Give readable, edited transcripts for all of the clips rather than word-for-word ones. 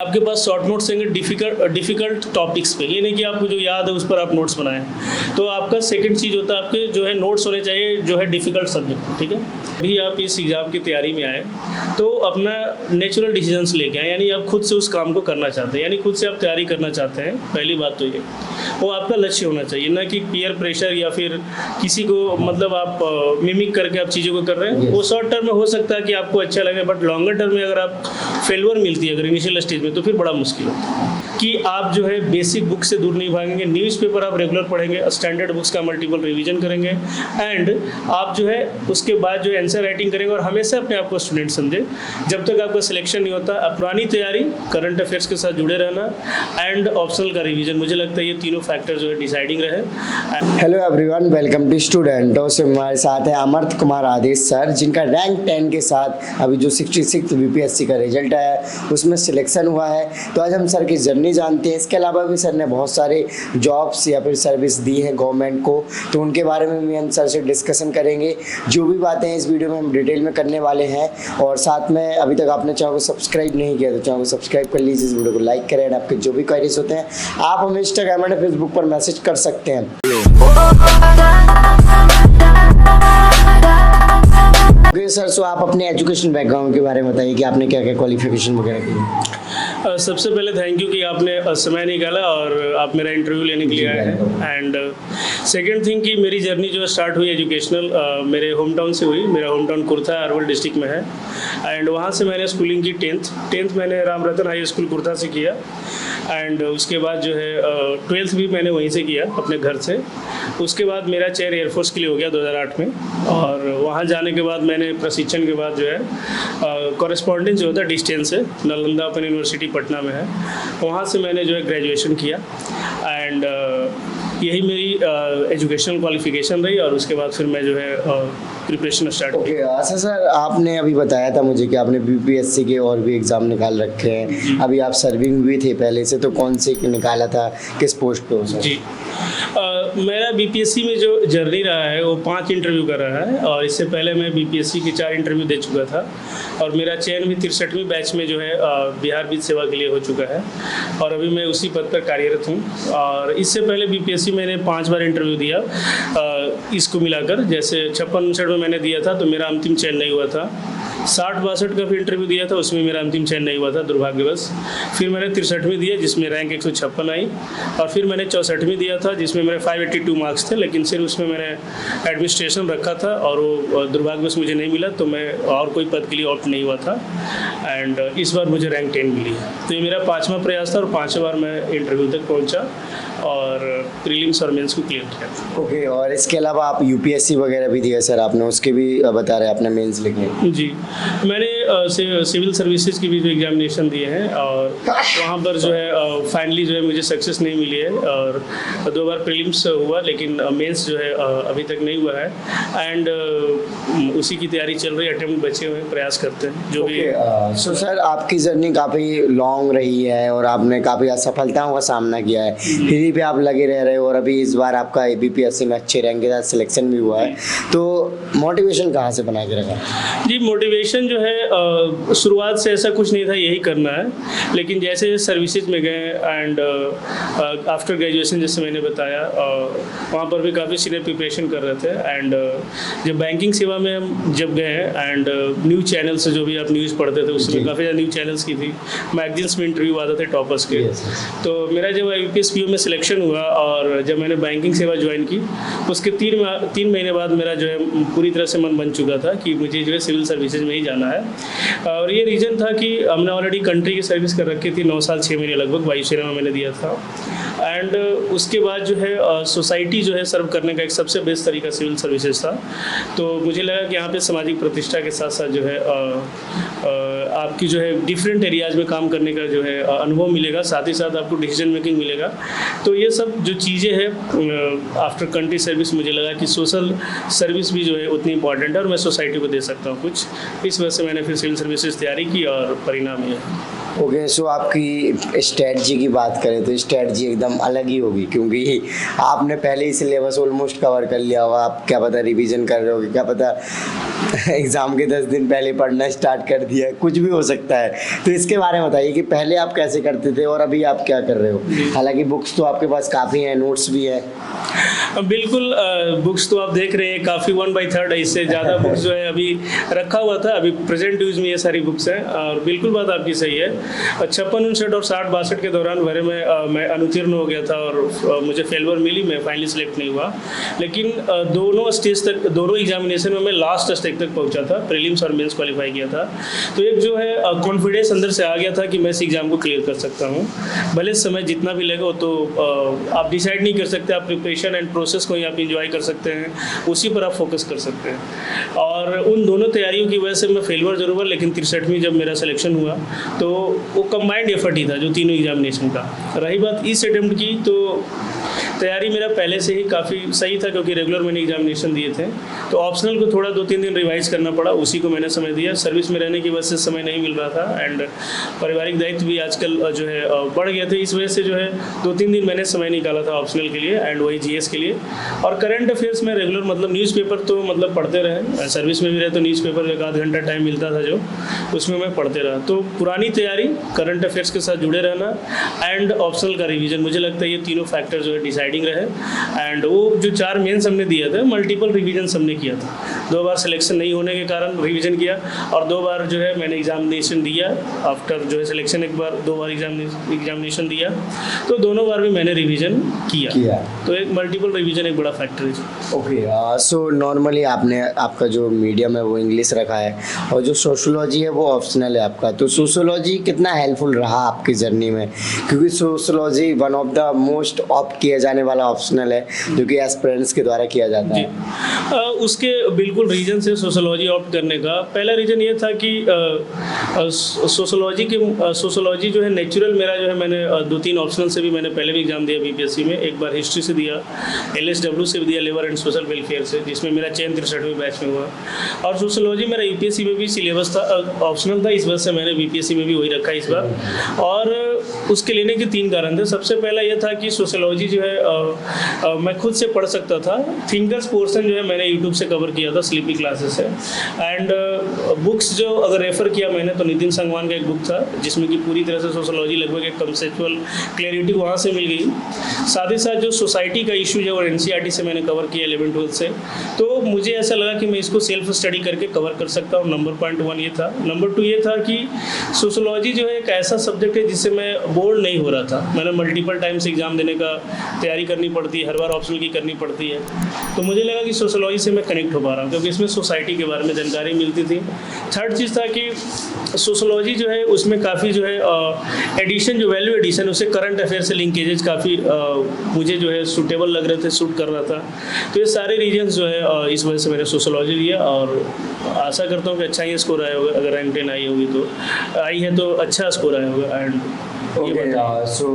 आपके पास short notes होंगे difficult topics पे, ये नहीं कि आपको जो याद है उस पर आप नोट्स बनाएं। तो आपका सेकंड चीज़ होता है आपके जो है नोट्स होने चाहिए जो है डिफिकल्ट सब्जेक्ट, ठीक है। अभी आप इस एग्ज़ाम की तैयारी में आए तो अपना नेचुरल डिसीजंस लेके आए, यानी आप खुद से उस काम को करना चाहते हैं, यानी खुद से आप तैयारी करना चाहते हैं। पहली बात तो ये वो आपका लक्ष्य होना चाहिए, ना कि पीयर प्रेशर या फिर किसी को मतलब आप मिमिक करके आप चीज़ों को कर रहे हैं। वो शॉर्ट टर्म में हो सकता है कि आपको अच्छा लगे, बट लॉन्गर टर्म में अगर आप फेलियर मिलती है अगर इनिशियल स्टेज में, तो फिर बड़ा मुश्किल होता है कि आप जो है बेसिक बुक से दूर नहीं भागेंगे। न्यूज़पेपर आप रेगुलर पढ़ेंगे, स्टैंडर्ड बुक्स का मल्टीपल रिवीजन करेंगे, एंड आप जो है उसके बाद जो आंसर राइटिंग करेंगे। और हमेशा अपने आप को स्टूडेंट समझे, जब तक आपका सिलेक्शन नहीं होता आप पुरानी तैयारी, करंट अफेयर्स के साथ जुड़े रहना एंड ऑप्शनल का रिवीजन। मुझे लगता है ये तीनों फैक्टर जो है डिसाइडिंग रहे। हेलो एवरीवन, वेलकम टू स्टूडेंटों से हमारे साथ है अमर्त कुमार आदेश सर, जिनका रैंक 10 के साथ अभी जो 66 बीपीएससी का रिजल्ट आया है उसमें सिलेक्शन हुआ है। तो आज हम सर की जर्नी जानते हैं। इसके अलावा भी सर ने बहुत सारे जॉब्स या फिर सर्विस दी है गवर्नमेंट को, तो उनके बारे में भी हम सर से डिस्कशन करेंगे। जो भी बातें हैं इस वीडियो में हम डिटेल में करने वाले हैं। और साथ में अभी तक आपने चैनल को सब्सक्राइब नहीं किया तो चैनल को सब्सक्राइब कर लीजिए, इस वीडियो को लाइक करें। और आपके जो भी क्वेरीज होते हैं आप हमें इंस्टाग्राम और फेसबुक पर मैसेज कर सकते हैं। सर, सो आप अपने एजुकेशन बैकग्राउंड के बारे में बताइए कि आपने क्या क्या क्वालिफिकेशन वगैरह की। सबसे पहले थैंक यू कि आपने समय निकाला और आप मेरा इंटरव्यू लेने के लिए आए हैं। एंड सेकेंड थिंग कि मेरी जर्नी जो स्टार्ट हुई एजुकेशनल मेरे होम टाउन से हुई। मेरा home town Kurtha Arwal district में है, एंड वहाँ से मैंने स्कूलिंग की। टेंथ मैंने राम रतन हाई स्कूल कुर्था से किया, एंड उसके बाद जो है 12th भी मैंने वहीं से किया अपने घर से। उसके बाद मेरा चयन एयरफोर्स के लिए हो गया 2008 में, और वहाँ जाने के बाद मैंने प्रशिक्षण के बाद जो है कॉरेस्पॉन्डेंस जो होता है डिस्टेंस से, नालंदा ओपन यूनिवर्सिटी पटना में है, वहाँ से मैंने जो है ग्रेजुएशन किया। एंड यही मेरी एजुकेशनल क्वालिफिकेशन रही, और उसके बाद फिर मैं जो है प्रिपरेशन स्टार्ट की। अच्छा सर, आपने अभी बताया था मुझे कि आपने बीपीएससी के और भी एग्ज़ाम निकाल रखे हैं। अभी आप सर्विंग भी थे पहले से, तो कौन से निकाला था, किस पोस्ट पे हो सर? जी, मेरा बीपीएससी में जो जर्नी रहा है वो 5 इंटरव्यू का रहा है, और इससे पहले मैं बीपीएससी के 4 इंटरव्यू दे चुका था, और मेरा चयन भी 63वीं बैच में जो है बिहार विधि सेवा के लिए हो चुका है, और अभी मैं उसी पद पर कार्यरत हूँ। और इससे पहले बीपीएससी मैंने 5 बार इंटरव्यू दिया, इसको मिलाकर। जैसे 56-59 में मैंने दिया था तो मेरा अंतिम चयन नहीं हुआ था। 60-62 का फिर इंटरव्यू दिया था, उसमें मेरा अंतिम चयन नहीं हुआ था दुर्भाग्यवश। फिर मैंने 63वीं दिया जिसमें रैंक 156 आई, और फिर मैंने 64वीं दिया था जिसमें मेरे 582 मार्क्स थे, लेकिन सिर्फ उसमें मैंने एडमिनिस्ट्रेशन रखा था और वो दुर्भाग्यवश मुझे नहीं मिला, तो मैं और कोई पद के लिए ऑप्ट नहीं हुआ था। एंड इस बार मुझे रैंक 10 मिली है। तो ये मेरा 5वां प्रयास था, और 5 बार मैं इंटरव्यू तक पहुँचा और प्रीलिम्स और मेंस को क्लियर किया। ओके, और इसके अलावा आप यूपीएससी वगैरह भी दिया सर आपने, उसके भी बता रहे आपने मेंस लिखे? जी, मैंने सिविल सर्विसेज की भी जो एग्जामिनेशन दिए हैं, और वहाँ पर जो है फाइनली जो है मुझे सक्सेस नहीं मिली है, और 2 बार प्रीलिम्स हुआ लेकिन मेंस जो है अभी तक नहीं हुआ है। एंड उसी की तैयारी चल रही है, अटेम्प्ट बचे हुए हैं, प्रयास करते हैं जो भी। सो सर, आपकी जर्नी काफ़ी लॉन्ग रही है और आपने काफ़ी असफलताओं का सामना किया है, फिर भी आप लगे रह रहे हो, और अभी इस बार आपका बीपीएससी में अच्छे रैंक के साथ सिलेक्शन भी हुआ है। तो मोटिवेशन कहाँ से बना के रखा? जी, मोटिवेशन जो है शुरुआत से ऐसा कुछ नहीं था यही करना है, लेकिन जैसे सर्विसेज में गए एंड आफ्टर ग्रेजुएशन जैसे मैंने बताया वहाँ पर भी काफ़ी सीनियर प्रिपरेशन कर रहे थे। एंड जब बैंकिंग सेवा में हम जब गए एंड न्यूज़ चैनल से जो भी आप न्यूज़ पढ़ते थे उसमें काफ़ी ज़्यादा न्यूज़ चैनल्स की थी, मैगजीन्स में इंटरव्यू आते थे टॉपर्स के। तो मेरा जब यूपीएसपीओ में सिलेक्शन हुआ और जब मैंने बैंकिंग सेवा ज्वाइन की, उसके 3 महीने बाद मेरा जो है पूरी तरह से मन बन चुका था कि मुझे जो है सिविल सर्विसेज में ही जाना है। और ये रीज़न था कि हमने ऑलरेडी कंट्री की सर्विस कर रखी थी 9 साल 6 महीने लगभग, वायुसेना में मैंने दिया था। एंड उसके बाद जो है सोसाइटी जो है सर्व करने का एक सबसे बेस्ट तरीका सिविल सर्विसेज था। तो मुझे लगा कि यहाँ पे सामाजिक प्रतिष्ठा के साथ साथ जो है आपकी जो है डिफरेंट एरियाज में काम करने का जो है अनुभव मिलेगा, साथ ही साथ आपको डिसीजन मेकिंग मिलेगा। तो ये सब जो चीज़ें हैं आफ्टर कंट्री सर्विस मुझे लगा कि सोशल सर्विस भी जो है उतनी इंपॉर्टेंट है और मैं सोसाइटी को दे सकता हूँ कुछ। इस वजह से मैंने फिर सिविल सर्विसेज तैयारी की और परिणाम ये। ओके, सो आपकी स्ट्रेटजी की बात करें तो स्ट्रेटजी एकदम अलग ही होगी, क्योंकि आपने पहले ही सिलेबस ऑलमोस्ट कवर कर लिया होगा। आप क्या पता रिवीजन कर रहे हो, क्या पता एग्ज़ाम के 10 दिन पहले पढ़ना स्टार्ट कर दिया, कुछ भी हो सकता है। तो इसके बारे में बताइए कि पहले आप कैसे करते थे और अभी आप क्या कर रहे हो? हालांकि बुक्स तो आपके पास काफ़ी हैं, नोट्स भी है। बिल्कुल, बुक्स तो आप देख रहे हैं काफ़ी 1/3 है, इससे ज़्यादा बुक्स जो है अभी रखा हुआ था, अभी प्रेजेंट यूज़ में ये सारी बुक्स हैं। और बिल्कुल बात आपकी सही है। 56, 59 और 60, 62 के दौरान भरे में मैं अनुत्तीर्ण हो गया था और मुझे फेलवर मिली, मैं फाइनली सेलेक्ट नहीं हुआ। लेकिन दोनों स्टेज तक, दोनों एग्जामिनेशन में मैं लास्ट स्टेज तक पहुंचा था, प्रीलिम्स और मेंस क्वालिफाई किया था। तो एक जो है कॉन्फिडेंस अंदर से आ गया था कि मैं इस एग्ज़ाम को क्लियर कर सकता हूँ, भले समय जितना भी लगे। तो आप डिसाइड नहीं कर सकते, आप प्रिपरेशन एंड प्रोसेस को ही आप इंजॉय कर सकते हैं, उसी पर आप फोकस कर सकते हैं। और उन दोनों तैयारियों की वजह से मैं फेलवर जरूर हुआ, लेकिन 63वीं जब मेरा सिलेक्शन हुआ तो वो कंबाइंड एफर्ट ही था जो तीनों एग्जामिनेशन का। रही बात इस अटेम्प्ट की, तो तैयारी मेरा पहले से ही काफ़ी सही था, क्योंकि रेगुलर मैंने एग्जामिनेशन दिए थे। तो ऑप्शनल को थोड़ा 2-3 दिन रिवाइज करना पड़ा, उसी को मैंने समय दिया। सर्विस में रहने की वजह से समय नहीं मिल रहा था एंड पारिवारिक दायित्व भी आजकल जो है बढ़ गए थे, इस वजह से जो है 2-3 दिन मैंने समय निकाला था ऑप्शनल के लिए एंड वही जीएस के लिए। और करंट अफेयर्स में रेगुलर मतलब न्यूज़पेपर तो मतलब पढ़ते रहे, सर्विस में भी रहे तो न्यूज़पेपर 1 आध घंटा टाइम मिलता था जो, उसमें मैं पढ़ते रहा। तो पुरानी तैयारी, करंट अफेयर्स के साथ जुड़े रहना एंड ऑप्शनल का रिवीजन, मुझे लगता है ये तीनों फैक्टर जो है डिसाइडिंग रहे। एंड वो जो 4 मेंस हमने दिए थे, मल्टीपल रिवीजन हमने किया था। 2 बार सिलेक्शन नहीं होने के कारण रिवीजन किया और 2 बार जो है मैंने एग्जामिनेशन दिया। आफ्टर जो है सिलेक्शन 1 बार, 2 बार एग्जामिनेशन दिया, तो दोनों बार भी मैंने रिवीजन किया। तो एक मल्टीपल रिवीजन एक बड़ा फैक्टर है। ओके, सो नॉर्मली आपने आपका जो मीडियम है वो इंग्लिश रखा है और जो सोशोलॉजी है वो ऑप्शनल है आपका। तो सोशोलॉजी कितना हेल्पफुल रहा आपकी जर्नी में? क्योंकि sociology one of the most opt किया जाने वाला ऑप्शनल है जो कि एस्पिरेंट्स के द्वारा किया जाता है। उसके बिल्कुल रीजन से सोशोलॉजी ऑप्ट करने का पहला रीज़न ये था कि सोशोलॉजी जो है नेचुरल मेरा जो है, मैंने 2-3 ऑप्शनल से भी मैंने पहले भी एग्जाम दिया बीपीएससी में। एक बार हिस्ट्री से दिया, एलएसडब्ल्यू से भी दिया, लेबर एंड सोशल वेलफेयर से, जिसमें मेरा चयन 63वें बैच में हुआ। और सोशोलॉजी मेरा यूपीएससी में भी सिलेबस था, ऑप्शनल था, इस वजह से मैंने बीपीएससी में भी वही रखा इस बार। और उसके लेने के 3 कारण थे। सबसे पहला ये था कि सोशोलॉजी जो है मैं खुद से पढ़ सकता था। थिंकर्स पोर्शन जो है मैंने यूट्यूब से कवर किया था, स्लीपी क्लासेस से। एंड बुक्स जो अगर रेफ़र किया मैंने तो नितिन संगवान का एक बुक था, जिसमें कि पूरी तरह से सोशोलॉजी लगभग एक कंसेप्चुअल क्लैरिटी वहाँ से मिल गई। साथ ही साथ जो सोसाइटी का इशू है और एनसीईआरटी से मैंने कवर किया 11-12 से, तो मुझे ऐसा लगा कि मैं इसको सेल्फ स्टडी करके कवर कर सकता हूँ। नंबर पॉइंट 1 ये था। नंबर 2 ये था कि सोशोलॉजी जो है एक ऐसा सब्जेक्ट है जिससे मैं बोर्ड नहीं हो रहा था। मैंने मल्टीपल टाइम्स एग्जाम देने का तैयारी करनी पड़ती है, हर बार ऑप्शनल की करनी पड़ती है। तो मुझे लगा कि सोशोलॉजी से मैं कनेक्ट हो पा रहा हूँ, क्योंकि इसमें सोसाइटी के बारे में जानकारी मिलती थी। थर्ड चीज़ था कि सोशोलॉजी जो है उसमें काफ़ी जो है एडिशन, जो वैल्यू एडिशन, उससे करंट अफेयर से लिंकेजेज काफ़ी मुझे जो है सूटेबल लग रहे थे, सूट कर रहा था। तो ये सारे रीजन्स जो है इस वजह से मैंने सोशोलॉजी लिया और आशा करता हूँ कि अच्छा ही स्कोर आया होगा। अगर रैंक 10 आई होगी तो आई है तो अच्छा स्कोर आया होगा। एंड सो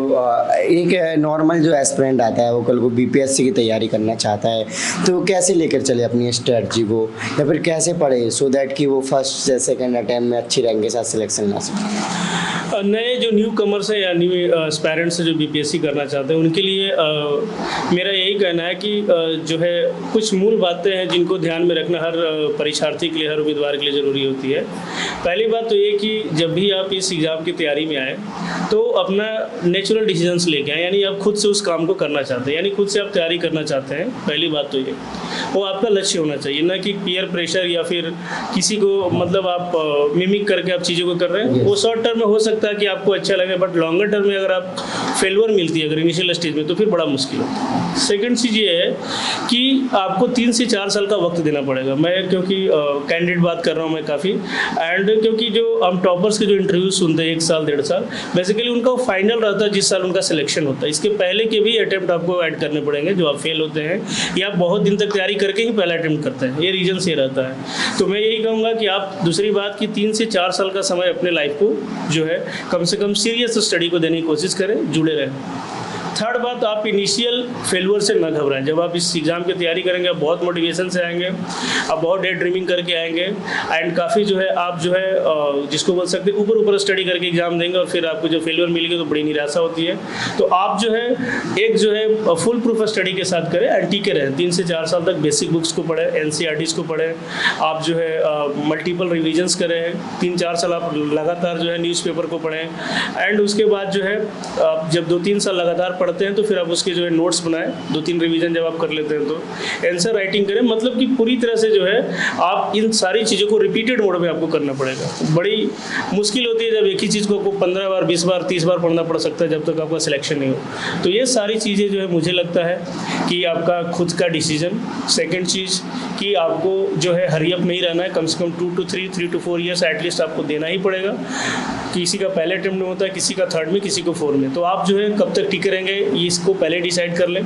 एक नॉर्मल जो एस्पिरेंट आता है वो कल को बीपीएससी की तैयारी करना चाहता है, तो कैसे लेकर चले अपनी स्ट्रेटजी को, या फिर कैसे पढ़े सो दैट कि वो फर्स्ट या सेकंड अटेम्प्ट में अच्छी रैंक के साथ सिलेक्शन ला सके? नए जो न्यू कमर्स हैं या न्यू एस्पायरेंट्स जो बीपीएससी करना चाहते हैं उनके लिए मेरा यही कहना है कि जो है कुछ मूल बातें हैं जिनको ध्यान में रखना हर परीक्षार्थी के लिए, हर उम्मीदवार के लिए ज़रूरी होती है। पहली बात तो ये कि जब भी आप इस एग्ज़ाम की तैयारी में आए तो अपना नेचुरल डिसीजंस लेके आए, यानी आप खुद से उस काम को करना चाहते हैं, यानी खुद से आप तैयारी करना चाहते हैं। पहली बात तो ये, वो आपका लक्ष्य होना चाहिए, ना कि पीयर प्रेशर या फिर किसी को मतलब आप मिमिक करके आप चीज़ों को कर रहे हैं। वो शॉर्ट टर्म में हो सकता है कि आपको अच्छा लगे, बट लॉन्गर टर्म में अगर आप फेलवर मिलती है अगर इनिशियल स्टेज में, तो फिर बड़ा मुश्किल होता है। सेकंड चीज़ ये है कि आपको 3 से 4 साल का वक्त देना पड़ेगा। मैं क्योंकि कैंडिडेट बात कर रहा हूँ मैं काफ़ी, एंड क्योंकि जो हम टॉपर्स के जो इंटरव्यू सुनते हैं 1 साल 1.5 साल, बेसिकली उनका फाइनल रहता है जिस साल उनका सिलेक्शन होता है। इसके पहले के भी अटेम्प्ट आपको ऐड करने पड़ेंगे जो आप फेल होते हैं, या बहुत दिन तक तैयारी करके ही पहला अटेम्प्ट करते हैं। ये रीजन से रहता है। तो मैं यही कहूँगा कि आप, दूसरी बात कि 3 से 4 साल का समय अपने लाइफ को जो है कम से कम सीरियस स्टडी को देने की कोशिश करें, जुड़े रहें। थर्ड बात, आप इनिशियल फेलियर से न घबराएं। जब आप इस एग्ज़ाम की तैयारी करेंगे आप बहुत मोटिवेशन से आएंगे, आप बहुत डे ड्रीमिंग करके आएंगे एंड काफ़ी जो है आप जो है जिसको बोल सकते हैं ऊपर स्टडी करके एग्ज़ाम देंगे और फिर आपको जो फेलियर मिलेगी तो बड़ी निराशा होती है। तो आप जो है एक जो है फुल प्रूफ स्टडी के साथ करें एंड टीके रहें। 3 से 4 साल तक बेसिक बुक्स को पढ़ें, NCERTs को पढ़ें, आप जो है मल्टीपल रिविजन्स करें, 3-4 साल आप लगातार जो है न्यूज़पेपर को पढ़ें एंड उसके बाद जो है आप जब 2-3 साल लगातार पढ़ते हैं तो फिर आप उसके जो है नोट्स बनाएं। 2-3 रिवीजन जब आप कर लेते हैं तो आंसर राइटिंग करें, मतलब कि पूरी तरह से जो है आप इन सारी चीज़ों को रिपीटेड मोड में आपको करना पड़ेगा। बड़ी मुश्किल होती है जब एक ही चीज़ को आपको 15 बार, 20 बार, 30 बार पढ़ना पड़ सकता है जब तक आपका सिलेक्शन नहीं हो। तो ये सारी चीज़ें जो है मुझे लगता है कि आपका खुद का डिसीजन। सेकेंड चीज़ कि आपको जो है हरी अप नहीं रहना है, कम से कम 2 to 3 to 4 ईयर्स एटलीस्ट आपको देना ही पड़ेगा। किसी का पहले अटेम्प्ट में होता है, किसी का थर्ड में, किसी को 4 में। तो आप जो है कब तक टिके रहेंगे इसको पहले डिसाइड कर लें।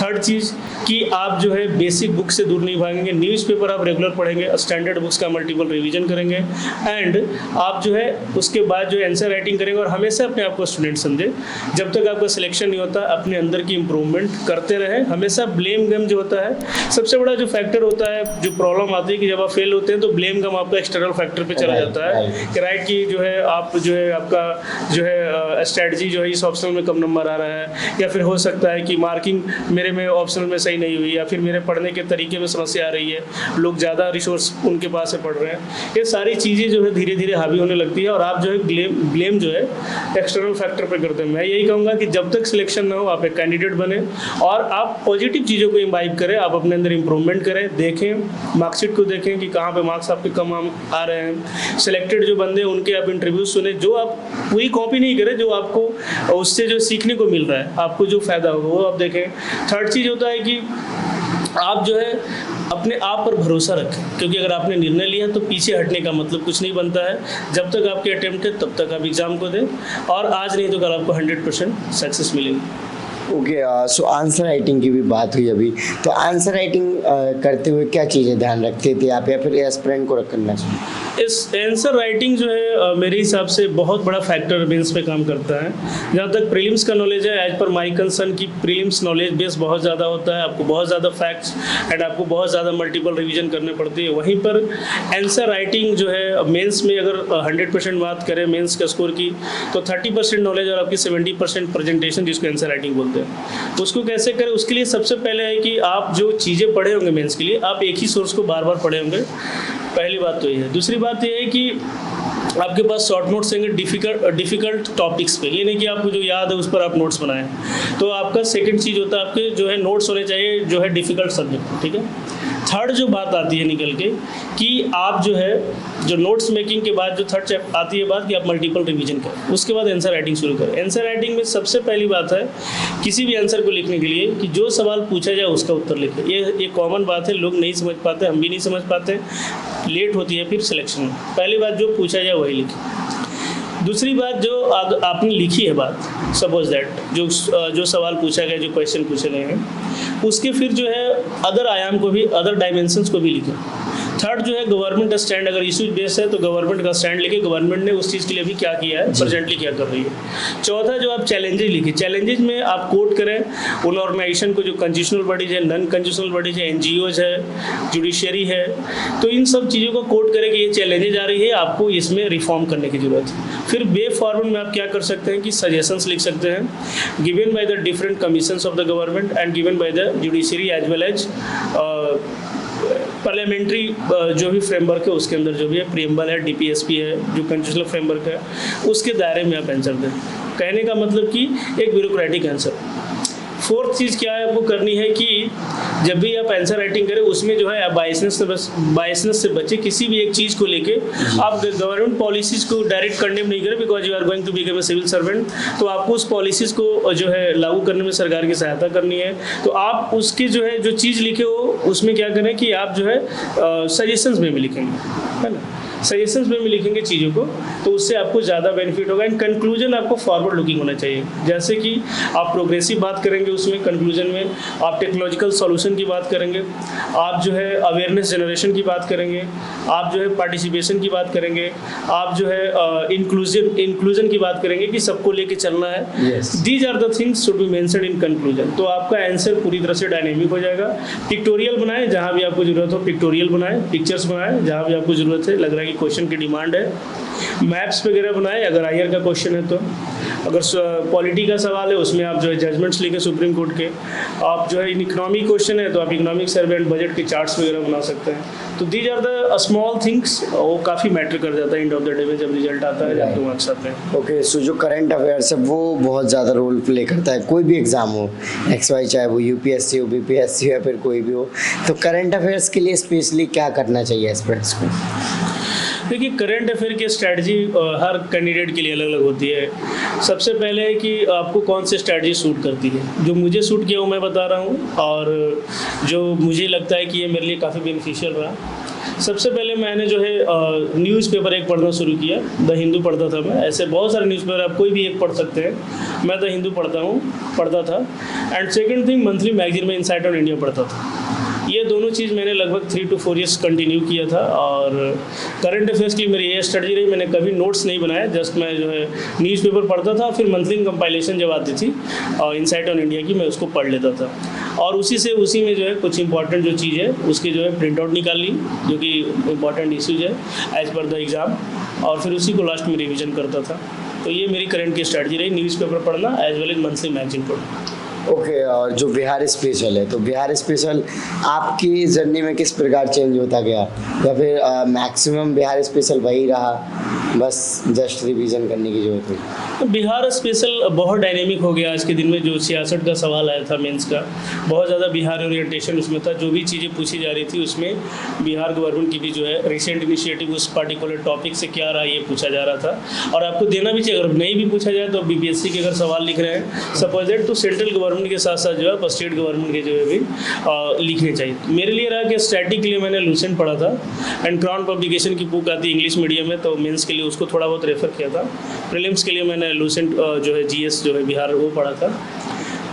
थर्ड चीज़ कि आप जो है बेसिक बुक से दूर नहीं भागेंगे, न्यूज़पेपर आप रेगुलर पढ़ेंगे, स्टैंडर्ड बुक्स का मल्टीपल रिवीजन करेंगे एंड आप जो है उसके बाद जो है आंसर राइटिंग करेंगे और हमेशा अपने आप को स्टूडेंट समझे। जब तक आपका सिलेक्शन नहीं होता अपने अंदर की इंप्रूवमेंट करते रहें। हमेशा ब्लेम गम जो होता है सबसे बड़ा जो फैक्टर होता है, जो प्रॉब्लम आती है कि जब आप फेल होते हैं तो ब्लेम गम आपका एक्सटर्नल फैक्टर पे चला जाता है कि राइट कि जो है आप जो है आपका जो है स्ट्रेटजी जो है इस ऑप्शनल में कम नंबर आ रहा है, या फिर हो सकता है कि मार्किंग मेरे में ऑप्शनल में सही नहीं हुई, या फिर मेरे पढ़ने के तरीके में समस्या आ रही है, लोग ज़्यादा रिसोर्स उनके पास से पढ़ रहे हैं। ये सारी चीज़ें जो है धीरे धीरे हावी होने लगती है और आप जो है ब्लेम जो है एक्सटर्नल फैक्टर पे करते हैं। मैं यही कहूँगा कि जब तक सिलेक्शन ना हो आप एक कैंडिडेट बने और आप पॉजिटिव चीज़ों को इम्बाइब करें, आप अपने अंदर इंप्रूवमेंट करें, देखें मार्कशीट को, देखें कि कहाँ पे मार्क्स आपके कम आ रहे हैं। सिलेक्टेड जो बंदे हैं उनके आप इंटरव्यू सुने, जो आप पूरी कॉपी नहीं करें, जो आपको उससे जो सीखने को मिल रहा है, आपको जो फ़ायदा होगा वो आप देखें। थर्ड चीज़ होता है कि आप जो है अपने आप पर भरोसा रखें, क्योंकि अगर आपने निर्णय लिया तो पीछे हटने का मतलब कुछ नहीं बनता है। जब तक आपके अटेम्प्ट है तब तक आप एग्ज़ाम को दें और आज नहीं तो कल आपको 100% सक्सेस मिलेगी। ओके, सो आंसर राइटिंग की भी बात हुई अभी, तो आंसर राइटिंग करते हुए क्या चीज़ें ध्यान रखते थे आप या फिर एस्पिरेंट को करना चाहिए? इस आंसर राइटिंग जो है मेरे हिसाब से बहुत बड़ा फैक्टर मेंस पे काम करता है। जहाँ तक प्रीलिम्स का नॉलेज है, एज पर माई कंसर्न की प्रीलिम्स नॉलेज बेस बहुत ज़्यादा होता है, आपको बहुत ज़्यादा फैक्ट्स एंड आपको बहुत ज़्यादा मल्टीपल रिवीजन करने पड़ती है। वहीं पर आंसर राइटिंग जो है मेंस में अगर 100% बात करें मेंस का स्कोर की, तो 30% नॉलेज और आपकी 70% प्रेजेंटेशन, जिसको आंसर राइटिंग बोलते हैं, उसको कैसे करें उसके लिए सबसे पहले है कि आप जो चीज़ें पढ़े होंगे मेंस के लिए, आप एक ही सोर्स को बार बार पढ़े होंगे। पहली बात तो ये है। दूसरी बात ये है कि आपके पास शॉर्ट नोट्स होंगे डिफ़िकल्ट टॉपिक्स पे, ये नहीं कि आपको जो याद है उस पर आप नोट्स बनाएं। तो आपका सेकंड चीज़ होता है आपके जो है नोट्स होने चाहिए जो है डिफ़िकल्ट सब्जेक्ट, ठीक है। थर्ड जो बात आती है निकल के कि आप जो है जो नोट्स मेकिंग के बाद जो थर्ड आती है बात कि आप मल्टीपल रिवीजन करें, उसके बाद आंसर राइटिंग शुरू करें। आंसर राइटिंग में सबसे पहली बात है किसी भी आंसर को लिखने के लिए कि जो सवाल पूछा जाए उसका उत्तर लिखें। ये कॉमन बात है, लोग नहीं समझ पाते, हम भी नहीं समझ पाते, लेट होती है फिर सिलेक्शन में। पहली बात जो पूछा जाए वही लिखें। दूसरी बात जो आपने लिखी है बात, सपोज दैट जो सवाल पूछा गया, जो क्वेश्चन पूछे गए हैं, उसके फिर जो है अदर आयाम को भी, अदर डायमेंशंस को भी लिखें। थर्ड जो है गवर्नमेंट का स्टैंड, अगर इशू बेस है तो गवर्नमेंट का स्टैंड लिखे, गवर्नमेंट ने उस चीज़ के लिए भी क्या किया है, प्रेजेंटली क्या कर रही है। चौथा जो आप चैलेंजेज लिखिए, चैलेंजेज में आप कोट करें उन ऑर्गेनाइजेशन को जो कंस्टिट्यूशनल बॉडीज है, नॉन कंस्टिट्यूशनल बॉडीज है, NGOs है, जुडिशरी है, तो इन सब चीज़ों को कोट करें कि ये चैलेंजेज आ रही है, आपको इसमें रिफॉर्म करने की जरूरत है। फिर बे फॉर्मेट में आप क्या कर सकते हैं कि सजेशंस लिख सकते हैं, given by the different commissions of the government and given by the judiciary as well as parliamentary जो भी फ्रेमवर्क है उसके अंदर जो भी है, प्रीएम्बल है, DPSP है, जो कंस्टिट्यूशनल फ्रेमवर्क है, उसके दायरे में आप आंसर दें। कहने का मतलब कि एक ब्यूरोक्रेटिक आंसर। फोर्थ चीज़ क्या है आपको करनी है कि जब भी आप आंसर राइटिंग करें उसमें जो है आप बायसनेस से बचे। किसी भी एक चीज़ को लेके आप गवर्नमेंट पॉलिसीज़ को डायरेक्ट कंडेम नहीं करें, because you are going to become a civil servant. तो आपको उस पॉलिसीज़ को जो है लागू करने में सरकार की सहायता करनी है। तो आप उसकी जो है जो चीज़ लिखे हो उसमें क्या करें कि आप जो है सजेशंस में भी लिखेंगे, है ना। सजेशंस में भी लिखेंगे चीज़ों को, तो उससे आपको ज़्यादा बेनिफिट होगा। एंड कंक्लूजन आपको फॉरवर्ड लुकिंग होना चाहिए, जैसे कि आप प्रोग्रेसिव बात करेंगे, उसमें कंक्लूजन में आप टेक्नोलॉजिकल सॉल्यूशन की बात करेंगे, आप जो है अवेयरनेस जनरेशन की बात करेंगे, आप जो है पार्टिसिपेशन की बात करेंगे, आप जो है इंक्लूजन की बात करेंगे कि सबको लेके चलना है। These are the things should be mentioned in conclusion. तो आपका आंसर पूरी तरह से डायनेमिक हो जाएगा। पिक्टोरियल बनाएं, जहाँ भी आपको जरूरत हो पिक्टोरियल बनाएं, पिक्चर्स बनाएं जहाँ भी आपको जरूरत है, लग रहा है कि क्वेश्चन की डिमांड है। मैप्स वगैरह बनाएं अगर आईआर का क्वेश्चन है तो। अगर पॉलिटी का सवाल है उसमें आप जो है जजमेंट्स लिखे सुप्रीम कोर्ट के। आप जो है इकोनॉमिक क्वेश्चन है तो आप इकोनॉमिक सर्वे एंड बजट के चार्ट्स वगैरह बना सकते हैं। तो these are the small things, वो काफ़ी मैटर कर जाता है एंड ऑफ द डे में जब रिजल्ट आता है, जब 2 मार्क्स आते हैं। ओके, सो जो करंट अफेयर्स है वो बहुत ज़्यादा रोल प्ले करता है, कोई भी एग्ज़ाम हो XY, चाहे वो UPSC हो, BPSC हो या फिर कोई भी हो। तो करंट अफेयर्स के लिए स्पेशली क्या करना चाहिए एस्पिरेंट्स को? देखिए, करंट अफेयर की स्ट्रैटेजी हर कैंडिडेट के लिए अलग अलग होती है। सबसे पहले है कि आपको कौन सी स्ट्रैटेजी सूट करती है। जो मुझे सूट किया वो मैं बता रहा हूँ, और जो मुझे लगता है कि ये मेरे लिए काफ़ी बेनिफिशियल रहा। सबसे पहले मैंने जो है न्यूज़पेपर एक पढ़ना शुरू किया। द हिंदू पढ़ता था मैं, ऐसे बहुत सारे न्यूज़पेपर आप कोई भी एक पढ़ सकते हैं। मैं द हिंदू पढ़ता था। And second thing, monthly magazine में इनसाइट ऑन इंडिया पढ़ता था। ये दोनों चीज़ मैंने लगभग 3 to 4 years कंटिन्यू किया था। और करंट अफेयर्स की मेरी ये स्ट्रेटजी रही, मैंने कभी नोट्स नहीं बनाया, जस्ट मैं जो है न्यूज़पेपर पढ़ता था, फिर मंथली कंपाइलेशन जब आती थी और इनसाइट ऑन इंडिया की, मैं उसको पढ़ लेता था। और उसी में जो है कुछ इंपॉर्टेंट जो चीज़ है उसकी जो है प्रिंट आउट निकाल ली, जो कि इंपॉर्टेंट इश्यूज है एज पर द एग्ज़ाम, और फिर उसी को लास्ट में रिविज़न करता था। तो ये मेरी करंट की स्ट्रेटजी रही, न्यूज़पेपर पढ़ना as well as monthly magazine पढ़ना। ओके, और जो बिहार स्पेशल है, तो बिहार स्पेशल आपकी जर्नी में किस प्रकार चेंज होता गया, या फिर मैक्सिमम बिहार स्पेशल वही रहा, बस जस्ट रिवीजन करने की जरूरत हुई? बिहार स्पेशल बहुत डायनेमिक हो गया आज के दिन में। जो 66 का सवाल आया था मेंस का, बहुत ज़्यादा बिहार ओरिएंटेशन उसमें था। जो भी चीज़ें पूछी जा रही थी उसमें बिहार गवर्नमेंट की भी जो है रिसेंट इनिशिएटिव उस पर्टिकुलर टॉपिक से क्या रहा ये पूछा जा रहा था। और आपको देना भी चाहिए, अगर नहीं भी पूछा जाए तो BPSC के अगर सवाल लिख रहे हैं सपोजेट, तो सेंट्रल गवर्नमेंट के साथ साथ जो है स्टेट गवर्नमेंट के जो है भी लिखने चाहिए। मेरे लिए रहा कि स्टैटिक के लिए मैंने लूसेंट पढ़ा था, एंड क्राउन पब्लिकेशन की बुक आती है इंग्लिश मीडियम में, तो मेंस के लिए उसको थोड़ा बहुत रेफर किया था। प्रीलिम्स के लिए मैंने लूसेंट जो है GS जो है बिहार वो पढ़ा था।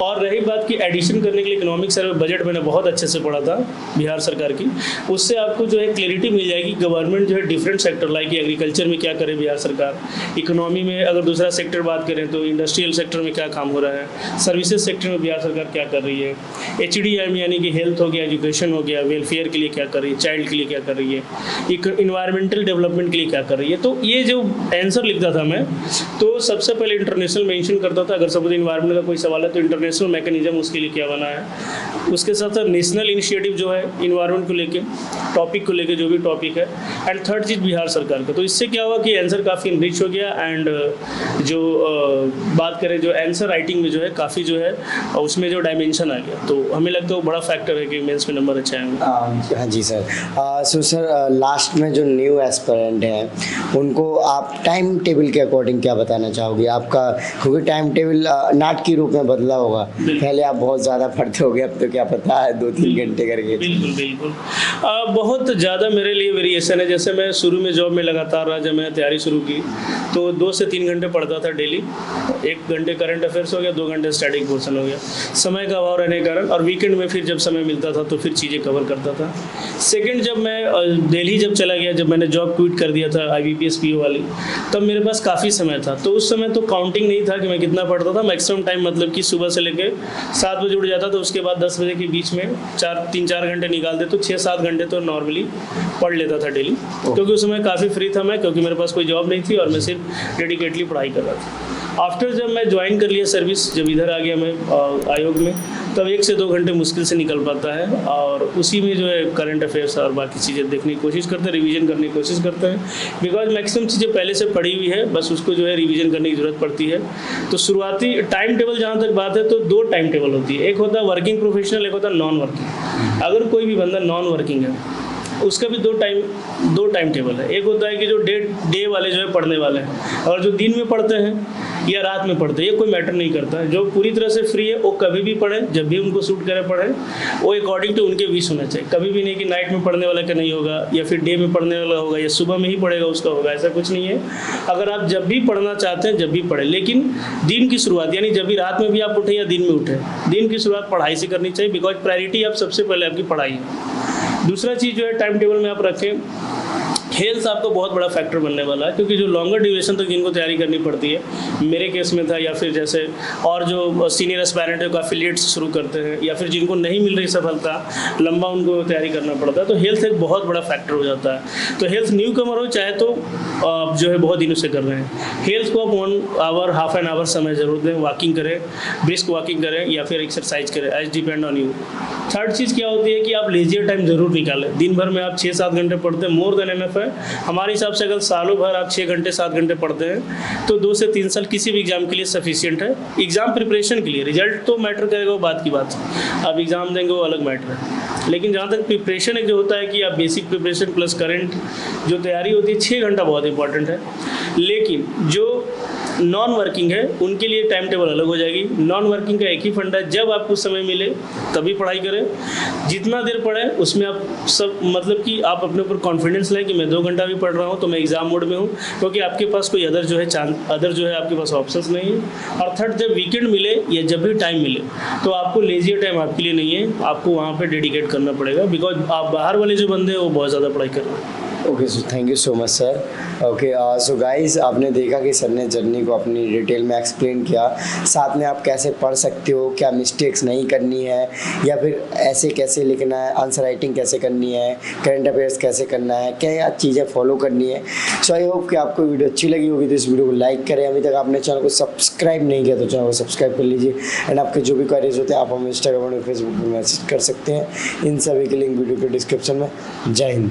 और रही बात की एडिशन करने के लिए इकोनॉमिक सर्वे बजट मैंने बहुत अच्छे से पढ़ा था बिहार सरकार की। उससे आपको जो है क्लैरिटी मिल जाएगी गवर्नमेंट जो है डिफरेंट सेक्टर लाइक एग्रीकल्चर में क्या करे बिहार सरकार, इकोनॉमी में अगर दूसरा सेक्टर बात करें तो इंडस्ट्रियल सेक्टर में क्या काम हो रहा है, सर्विसेज सेक्टर में बिहार सरकार क्या कर रही है, HDM यानी कि हेल्थ हो गया, एजुकेशन हो गया, वेलफेयर के लिए क्या कर रही है, चाइल्ड के लिए क्या कर रही है, इन्वायरमेंटल डेवलपमेंट के लिए क्या कर रही है। तो ये जो आंसर लिखता था मैं, तो सबसे पहले इंटरनेशनल मेंशन करता था। अगर सपोज इन्वायरमेंट का कोई सवाल है तो इंटरनेशनल मैकेनिज्म उसके लिए क्या बना है। उसके साथ साथ नेशनल इनिशिएटिव जो है इन्वायरमेंट को लेके, टॉपिक को लेके जो भी टॉपिक है, एंड थर्ड चीज़ बिहार सरकार का। तो इससे क्या हुआ कि आंसर काफ़ी इनरिच हो गया। एंड जो बात करें जो आंसर राइटिंग में जो है काफ़ी जो है उसमें जो डायमेंशन आ गया, तो हमें लगता है वो बड़ा फैक्टर है कि मेंस में नंबर अच्छा आएंगे। हाँ जी सर। सो सर, लास्ट में जो न्यू एस्पिरेंट हैं उनको आप टाइम टेबल के अकॉर्डिंग क्या बताना चाहोगे आपका, क्योंकि टाइम टेबल नाटकीय रूप में बदला होगा। पहले आप बहुत ज़्यादा पढ़ते होगे, अब तो क्या पता है 2-3 घंटे करके। बिल्कुल बहुत ज़्यादा मेरे लिए वेरिएशन है। जैसे मैं शुरू में जॉब में लगातार रहा, जब मैंने तैयारी शुरू की तो 2 से 3 घंटे पढ़ता था डेली। 1 घंटे करंट अफेयर्स हो गया, 2 घंटे स्टैटिक पोर्शन हो गया, समय का अभाव रहने के कारण। और वीकेंड में फिर जब समय मिलता था तो फिर चीज़ें कवर करता था। सेकेंड, जब मैं दिल्ली जब चला गया, जब मैंने जॉब क्विट कर दिया था IBPS PO वाली, तब मेरे पास काफ़ी समय था। तो उस समय तो काउंटिंग नहीं था कि मैं कितना पढ़ता था। मैक्सिमम टाइम मतलब कि सुबह से लेके 7 बजे उठ जाता, तो उसके बाद 10 बजे के बीच में 3-4 घंटे निकालते, तो 6-7 घंटे तो नॉर्मली पढ़ लेता था डेली। क्योंकि उस समय काफ़ी फ्री था मैं, क्योंकि मेरे पास कोई जॉब नहीं थी और मैं सिर्फ डेडिकेटली पढ़ाई कर रहा था। आफ्टर जब मैं ज्वाइन कर लिया सर्विस, जब इधर आ गया मैं आयोग में, तब 1 से 2 घंटे मुश्किल से निकल पाता है। और उसी में जो है करंट अफेयर्स और बाकी चीज़ें देखने की कोशिश करते हैं, रिवीजन करने की कोशिश करते हैं। बिकॉज मैक्सिमम चीज़ें पहले से पढ़ी हुई है, बस उसको जो है रिवीजन करने की ज़रूरत पड़ती है। तो शुरुआती टाइम टेबल जहाँ तक बात है, तो 2 टाइम टेबल होती है। एक होता है वर्किंग प्रोफेशनल, एक होता है नॉन वर्किंग। अगर कोई भी बंदा नॉन वर्किंग है उसका भी दो टाइम टेबल है। एक होता है कि जो डे वाले जो है पढ़ने वाले हैं, और जो दिन में पढ़ते हैं या रात में पढ़ते हैं, ये कोई मैटर नहीं करता है। जो पूरी तरह से फ्री है वो कभी भी पढ़ें, जब भी उनको सूट करे पढ़ें। वो अकॉर्डिंग टू उनके विश होना चाहिए। कभी भी नहीं कि नाइट में पढ़ने वाला का नहीं होगा, या फिर डे में पढ़ने वाला होगा, या सुबह में ही पढ़ेगा उसका होगा, ऐसा कुछ नहीं है। अगर आप जब भी पढ़ना चाहते हैं जब भी पढ़ें, लेकिन दिन की शुरुआत यानी जब भी रात में भी आप उठें या दिन में उठें, दिन की शुरुआत पढ़ाई से करनी चाहिए, बिकॉज प्रायोरिटी आप सबसे पहले आपकी पढ़ाई है। दूसरा चीज़ जो है टाइम टेबल में आप रखें, हेल्थ आपको बहुत बड़ा फैक्टर बनने वाला है, क्योंकि जो लॉन्गर ड्यूरेशन तक जिनको तैयारी करनी पड़ती है, मेरे केस में था, या फिर जैसे और जो सीनियर एस्पायरेंट है काफ़ी लेट से शुरू करते हैं, या फिर जिनको नहीं मिल रही सफलता, लंबा उनको तैयारी करना पड़ता है, तो हेल्थ एक बहुत बड़ा फैक्टर हो जाता है। तो हेल्थ न्यू कमर हो चाहे तो आप जो है बहुत दिनों से कर रहे हैं, हेल्थ को आप 1 आवर हाफ एन आवर समय जरूर दें। वॉकिंग करें, ब्रिस्क वॉकिंग करें या फिर एक्सरसाइज करें, as depend on you. Third चीज़ क्या होती है कि आप लेजियर टाइम जरूर निकालें। दिन भर में आप 6-7 घंटे पढ़ते हैं, मोर देन एनफ है। हमारे हिसाब से अगर सालों भर आप 6 घंटे 7 घंटे पढ़ते हैं तो 2 से 3 साल किसी भी एग्जाम के लिए सफिशिएंट है। एग्जाम प्रिपरेशन के लिए, रिजल्ट तो मैटर करेगा वो बात की बात है, आप एग्जाम देंगे वो अलग मैटर है। लेकिन जहाँ तक प्रिपरेशन एक जो होता है कि आप बेसिक प्रिपरेशन प्लस करंट जो तैयारी होती है, 6 घंटा बहुत इंपॉर्टेंट है। लेकिन जो नॉन वर्किंग है उनके लिए टाइम टेबल अलग हो जाएगी। नॉन वर्किंग का एक ही फंडा है, जब आपको समय मिले तभी पढ़ाई करें। जितना देर पढ़ें उसमें आप सब मतलब कि आप अपने ऊपर कॉन्फिडेंस लें कि मैं 2 घंटा भी पढ़ रहा हूँ तो मैं एग्जाम मोड में हूँ, क्योंकि आपके पास कोई अदर जो है आपके पास ऑप्शंस नहीं है। और थर्ड, जब वीकेंड मिले या जब भी टाइम मिले तो आपको लेजियर टाइम आपके लिए नहीं है, आपको वहाँ पर डेडिकेट करना पड़ेगा, बिकॉज आप बाहर वाले जो बंदे हैं वो बहुत ज़्यादा पढ़ाई कर रहे हैं। Okay so thank you so much sir. Okay so guys, आपने देखा कि सर ने जर्नी को अपनी डिटेल में एक्सप्लेन किया, साथ में आप कैसे पढ़ सकते हो, क्या मिस्टेक्स नहीं करनी है, या फिर ऐसे कैसे लिखना है, आंसर राइटिंग कैसे करनी है, करंट अफेयर्स कैसे करना है, क्या चीज़ें फॉलो करनी है। सो आई होप कि आपको वीडियो अच्छी लगी होगी, तो इस वीडियो को लाइक करें। अभी तक आपने चैनल को सब्सक्राइब नहीं किया तो चैनल को सब्सक्राइब कर लीजिए। एंड आपके जो भी क्वेरीज होते हैं आप हमें इंस्टाग्राम और फेसबुक पर मैसेज कर सकते हैं। इन सभी के लिंक वीडियो के डिस्क्रिप्शन में। जय हिंद।